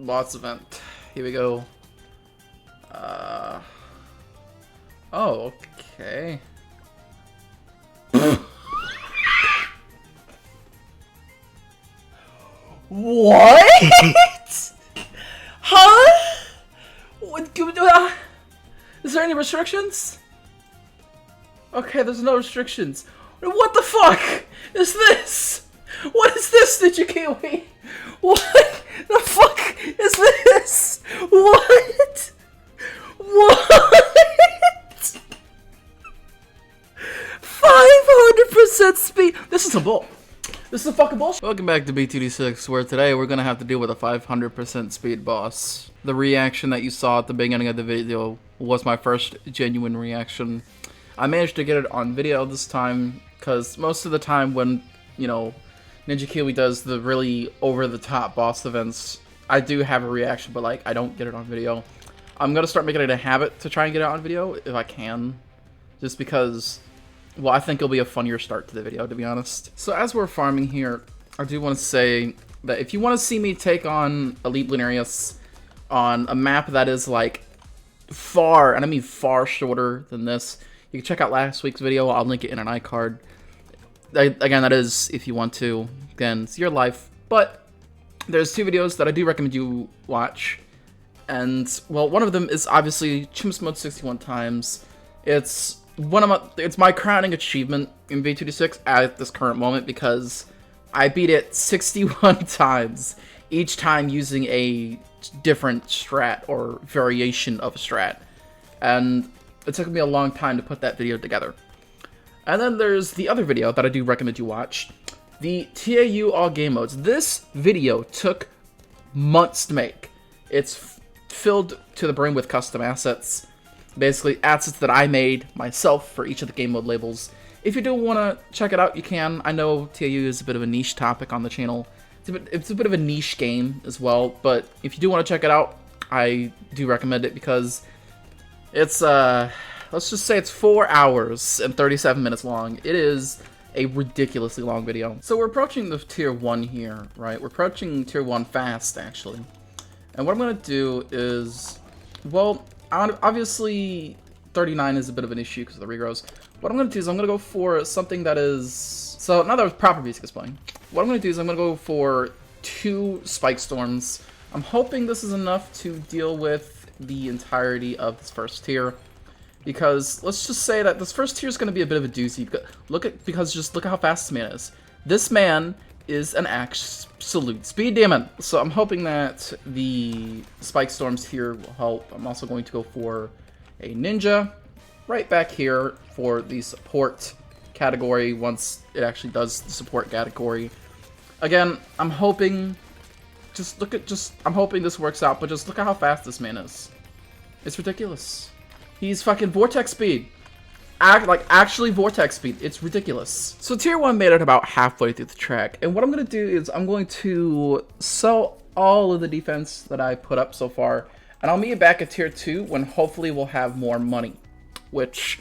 Boss event. Here we go. Oh, okay. What? Huh? What? Is there any restrictions? Okay, there's no restrictions. What the fuck is this? What is this, Nijikiwi? What the fuck is this? What? What? 500% speed. This is a bull. This is a fucking bullshit. Welcome back to B2D6, where today we're gonna have to deal with a 500% speed boss. The reaction that you saw at the beginning of the video was my first genuine reaction. I managed to get it on video this time, because most of the time when, you know, Nijikiwi does the really over-the-top boss events, I do have a reaction, but, like, I don't get it on video. I'm gonna start making it a habit to try and get it on video, if I can. Just because, well, I think it'll be a funnier start to the video, to be honest. So as we're farming here, I do want to say that if you want to see me take on Elite Lunarius on a map that is, like, far, and I mean far shorter than this, you can check out last week's video. I'll link it in an iCard. Again, that is if you want to. Again, it's your life. But there's two videos that I do recommend you watch. And, well, one of them is obviously Chimps Mode 61 times. It's my crowning achievement in V2D6 at this current moment, because I beat it 61 times, each time using a different strat or variation of a strat. And it took me a long time to put that video together. And then there's the other video that I do recommend you watch, the TAU All Game Modes. This video took months to make. It's filled to the brim with custom assets. Basically, assets that I made myself for each of the game mode labels. If you do want to check it out, you can. I know TAU is a bit of a niche topic on the channel. It's a bit of a niche game as well, but if you do want to check it out, I do recommend it, because it's, let's just say it's 4 hours and 37 minutes long. It is a ridiculously long video. So we're approaching the tier 1 here, right? We're approaching tier 1 fast, actually. And what I'm going to do is, well, obviously 39 is a bit of an issue because of the regrows. What I'm going to do is I'm going to go for something that is... So now that proper music is playing, what I'm going to do is I'm going to go for 2 Spike Storms. I'm hoping this is enough to deal with the entirety of this first tier, because let's just say that this first tier is going to be a bit of a doozy. Because just look at how fast this man is. This man is an absolute speed demon. So I'm hoping that the Spike Storms here will help. I'm also going to go for a Ninja right back here for the support category once it actually does the support category. Again, I'm hoping I'm hoping this works out, but just look at how fast this man is. It's ridiculous. He's fucking Vortex speed. Actually Vortex speed. It's ridiculous. So tier 1 made it about halfway through the track, and what I'm going to do is I'm going to sell all of the defense that I put up so far, and I'll meet you back at tier 2 when hopefully we'll have more money, which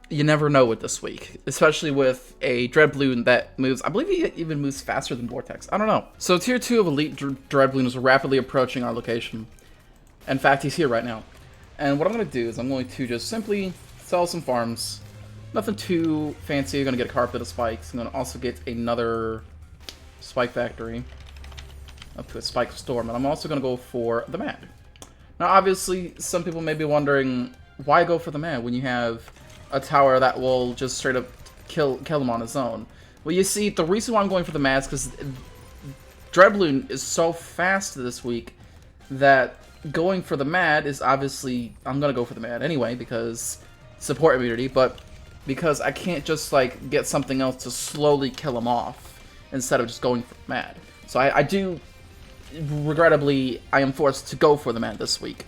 you never know with this week, especially with a Dreadbloon that moves, I believe he even moves faster than Vortex. I don't know. So tier 2 of Elite Dreadbloon is rapidly approaching our location. In fact, he's here right now. And what I'm going to do is I'm going to just simply sell some farms. Nothing too fancy. I'm going to get a carpet of spikes. I'm going to also get another spike factory up to a spike storm. And I'm also going to go for the mad. Now, obviously, some people may be wondering, why go for the mad when you have a tower that will just straight up kill him on its own? Well, you see, the reason why I'm going for the mad is because Dreadbloon is so fast this week that going for the mad is obviously, I'm gonna go for the mad anyway because support immunity, but because I can't just like get something else to slowly kill him off instead of just going for the mad. So I do, regrettably, I am forced to go for the mad this week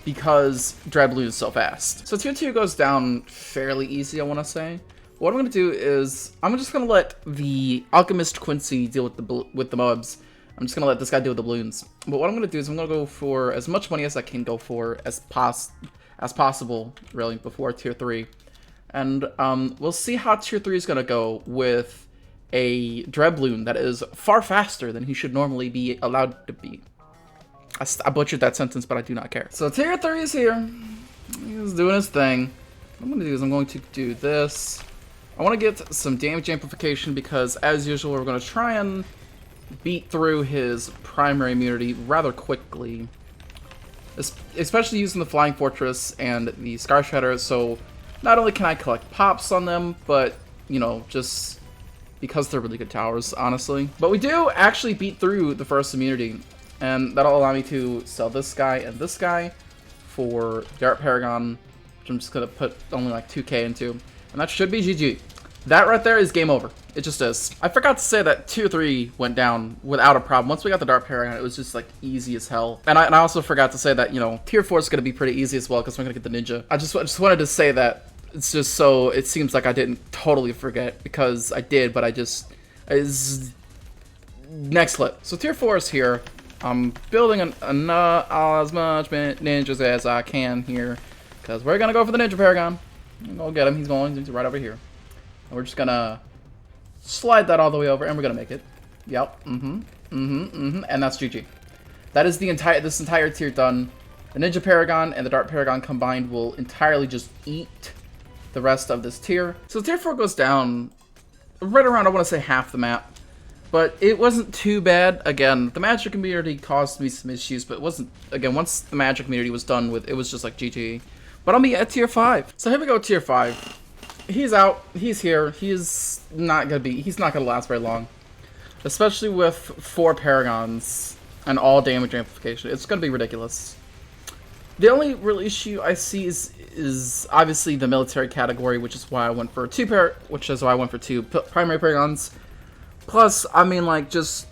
because Dreadbloon is so fast. So tier 2 goes down fairly easy, I want to say. What I'm gonna do is I'm just gonna let the Alchemist Quincy deal with the mobs. I'm just going to let this guy deal with the balloons. But what I'm going to do is I'm going to go for as much money as I can go for as possible, really, before tier 3. And we'll see how tier 3 is going to go with a Dreadbloon that is far faster than he should normally be allowed to be. I butchered that sentence, but I do not care. So tier 3 is here. He's doing his thing. What I'm going to do is I'm going to do this. I want to get some damage amplification because, as usual, we're going to try and beat through his primary immunity rather quickly. Especially using the Flying Fortress and the Scar Shredder, so not only can I collect pops on them, but, you know, just because they're really good towers, honestly. But we do actually beat through the first immunity, and that'll allow me to sell this guy and this guy for Dart Paragon, which I'm just going to put only like 2k into, and that should be GG. That right there is game over. It just is. I forgot to say that tier 3 went down without a problem. Once we got the Dart Paragon, it was just like easy as hell. And I also forgot to say that, you know, tier 4 is going to be pretty easy as well because we're going to get the Ninja. I just wanted to say that it's just so it seems like I didn't totally forget because I did, but I just next clip. So tier 4 is here. I'm building as much ninjas as I can here because we're going to go for the Ninja Paragon. Go get him. He's right over here. And we're just going to slide that all the way over, and we're gonna make it. Yep. And that's GG. That is this entire tier done. The Ninja Paragon and the Dart Paragon combined will entirely just eat the rest of this tier. So tier 4 goes down right around, I want to say, half the map. But it wasn't too bad. Again, the magic community caused me some issues, but it wasn't, again, once the magic community was done with, it was just like GG. But I'll be at tier 5. So here we go, tier 5. He's out. He's here. He's not gonna last very long. Especially with 4 Paragons and all damage amplification. It's gonna be ridiculous. The only real issue I see is obviously the military category, which is why I went for 2 primary Paragons. Plus, I mean, like, just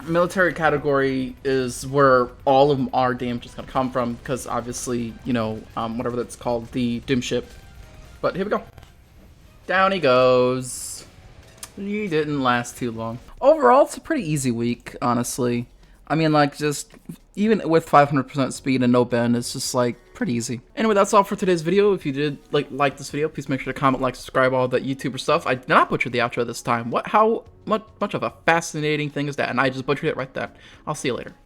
military category is where all of our damage is gonna come from, because obviously, you know, whatever that's called, the Doom ship. But here we go. Down he goes. He didn't last too long. Overall, it's a pretty easy week, honestly. I mean, like, just even with 500% speed and no bend, it's just like pretty easy. Anyway, that's all for today's video. If you did like this video, please make sure to comment, like, subscribe, all that YouTuber stuff. I did not butcher the outro this time. How much of a fascinating thing is that? And I just butchered it right there. I'll see you later.